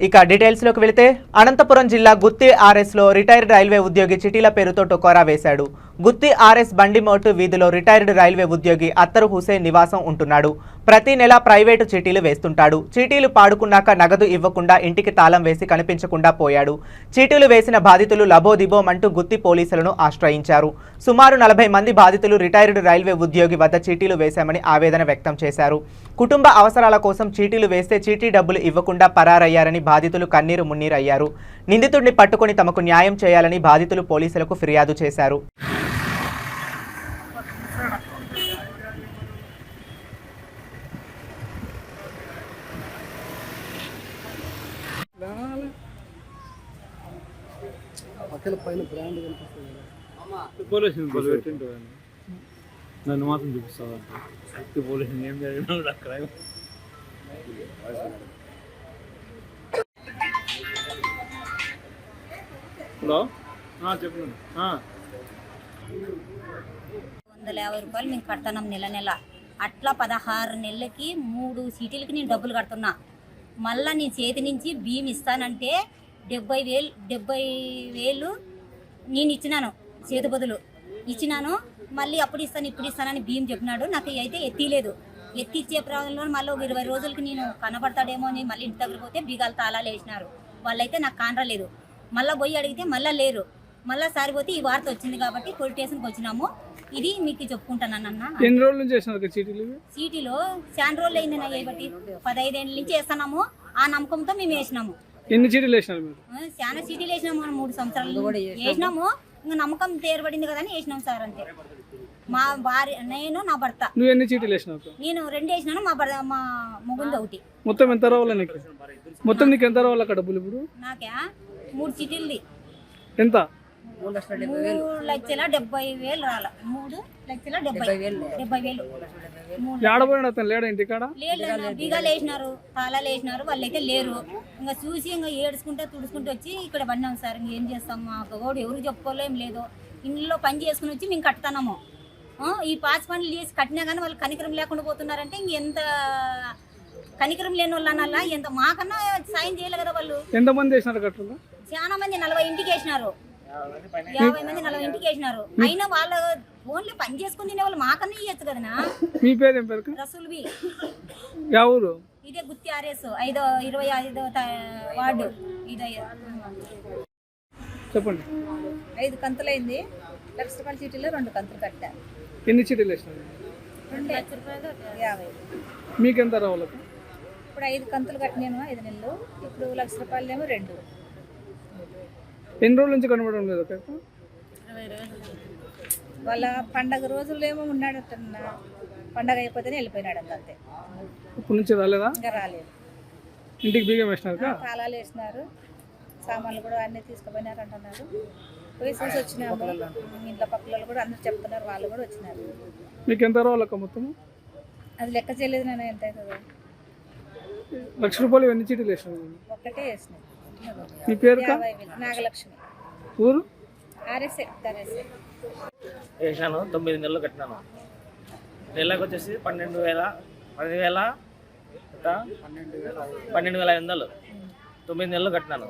ఇక డీటెయిల్స్లోకి వెళితే అనంతపురం జిల్లా గుత్తి ఆర్ఎస్లో రిటైర్డ్ రైల్వే ఉద్యోగి చిటీల పేరుతో టొకోరా వేశాడు. గుత్తి ఆర్ఎస్ బండిమోటు వీధిలో రిటైర్డ్ రైల్వే ఉద్యోగి అత్తరు హుసేన్ నివాసం ఉంటున్నాడు. ప్రతి నెల ప్రైవేటు చీటీలు వేస్తుంటాడు. చీటీలు పాడుకున్నాక నగదు ఇవ్వకుండా ఇంటికి తాళం వేసి కనిపించకుండా పోయాడు. చీటీలు వేసిన బాధితులు లబోదిబోమంటూ గుత్తి పోలీసులను ఆశ్రయించారు. సుమారు 40 మంది బాధితులు రిటైర్డ్ రైల్వే ఉద్యోగి వద్ద చీటీలు వేశామని ఆవేదన వ్యక్తం చేశారు. కుటుంబ అవసరాల కోసం చీటీలు వేస్తే చీటీ డబ్బులు ఇవ్వకుండా పరారయ్యారని బాధితులు కన్నీరు మున్నీరయ్యారు. నిందితుడిని పట్టుకొని తమకు న్యాయం చేయాలని బాధితులు పోలీసులకు ఫిర్యాదు చేశారు. నన్ను మాత్రం చూపిస్తావా? పోలీసు ఏం జరిగినా అక్కడ హలో చెప్పండి. 150 రూపాయలు మేము కడుతున్నాం నెల. అట్లా 16 నెలలకి 3 సీటీలకి నేను డబ్బులు కడుతున్నా. మళ్ళీ నీ చేతి నుంచి బియ్యం ఇస్తానంటే 70,000 నేను ఇచ్చినాను, చేతి బదులు ఇచ్చినాను. మళ్ళీ అప్పుడు ఇస్తాను ఇప్పుడు ఇస్తానని బియ్యం చెప్పినాడు. నాకు అయితే ఎత్తిలేదు. ఎత్తిచ్చే ప్రాంతంలో మళ్ళీ ఒక 20 రోజులకి నేను కనబడతాడేమో అని మళ్ళీ ఇంటి దగ్గర పోతే బీగాలు తాళాలు వేసినారు. వాళ్ళైతే నాకు కానరాలేదు. మళ్ళీ పోయి అడిగితే మళ్ళీ లేరు. మళ్ళీ సారిపోతే ఈ వార్త వచ్చింది కాబట్టి పోలీస్ స్టేషన్కి వచ్చినాము. ఇది మీకు చెప్పుకుంటానన్న. ఎన్ని రోజుల నుంచి చేస్తున్నారు సీటీలో? చాలా రోజులు అయింది నా బట్టి 15 ఏళ్ళ నుంచి వేస్తున్నాము. ఆ నమ్మకంతో మేము వేసినాము. ఎన్ని చీటీలు వేసినారు? చాలా సీటీలు వేసినాము. 3 సంవత్సరాలు వేసినాము. ఇంకా నమ్మకం తేరబడింది కదా అని వేసినాం సార్. అంతే. మా భార్య, నేను, నా భర్త. నువ్వు ఎన్ని చీటీలు వేసినావు? నేను 2 వేసినాను. మా మొగుంది 1. మొత్తం ఎంత రావాలి నీకు? మొత్తం నీకు ఎంత రావాలి అక్కడ డబ్బులు? ఇప్పుడు నాకే 3 చీటీలది ఎంత? 3,70,000 రాల. 3,70,000. ఏడబోయిన అతను లేడా ఇంటికాడ? లేదు, బీగాలు వేసినారు, తాళాలు వేసినారు. వాళ్ళైతే లేరు. ఇంకా చూసి ఇంకా ఏడుచుకుంటే తుడుచుకుంటూ వచ్చి ఇక్కడ పడినాం సార్. ఇంకేం చేస్తాం? మాకు కూడా ఎవరికి చెప్పుకోలేం లేదు. ఇంట్లో పని చేసుకుని వచ్చి మేము కట్టుతున్నాము. ఈ పాస్ పనులు చేసి కట్టినా కానీ వాళ్ళు కనికరం లేకుండా పోతున్నారంటే ఇంకెంత కనికరం లేని వాళ్ళు అనాలా? ఎంత మాకన్నా సాయం చేయలే కదా వాళ్ళు. ఎంతమంది వేసినారు కట్టలు? చాలా మంది 40 ఇంటికి వేసినారు. 50 మంది 40 ఇంటికి వేసినారు. అయినా వాళ్ళ ఓన్లీ పని చేసుకుని తినే వాళ్ళు మాకన్నా ఇవ్వచ్చు కదనా. మీ పేరు ఏం పేరు? రసూల్వి. ఎవరు? ఇదే గుత్తి ఆర్ఎస్ 25వ వార్డు. ఇదే చెప్పండి. 5 కంతులైంది. ₹1,00,000 చీటీలో 2 కంతులు కట్టారు. ఎన్ని చీటీలు వేసినారు? 2,50,000. మీకెంత రావాలి? ఇప్పుడు 5 కంతులు కట్టినాను 5 నెలలు. ఇప్పుడు ₹1,00,000 ఏమో 2. ఎన్ని రోజుల నుంచి కనబడడం లేదు? 20 రోజులు. వాళ్ళ పండగ రోజులేమో ఉన్నాడటన్నా. పండగ అయిపోతేనే వెళ్ళిపోయినాడు. అంతే. ఇప్పటి నుంచి రాలేదా? ఇంకా రాలేదు. ఇంటికి బీగం వేసినారు? తాళాలు వేసినారు. సామాన్లు కూడా అన్నీ తీసుకుపోయినారు అంటున్నారు. పోయి చూసి వచ్చినాము. ఇంట్లో పక్కల కూడా అందరూ చెప్తున్నారు. వాళ్ళు కూడా వచ్చినారు. మీకు ఎంత రావాలక్క మొత్తము? అది లెక్క చేయలేదు నేను ఎంత అవుతుందో. ₹1,00,000 ఎన్ని చీటీలు వేసినారు? ఒక్కటే వేసినాయి. మీ పేరు? నాగలక్ష్మి. ఊరు? ఆర్ఎస్ఏ. వేసినాను. 9 నెలలు కట్టినాను. నెలకు వచ్చేసి 12,500 9 నెలలు కట్టినాను.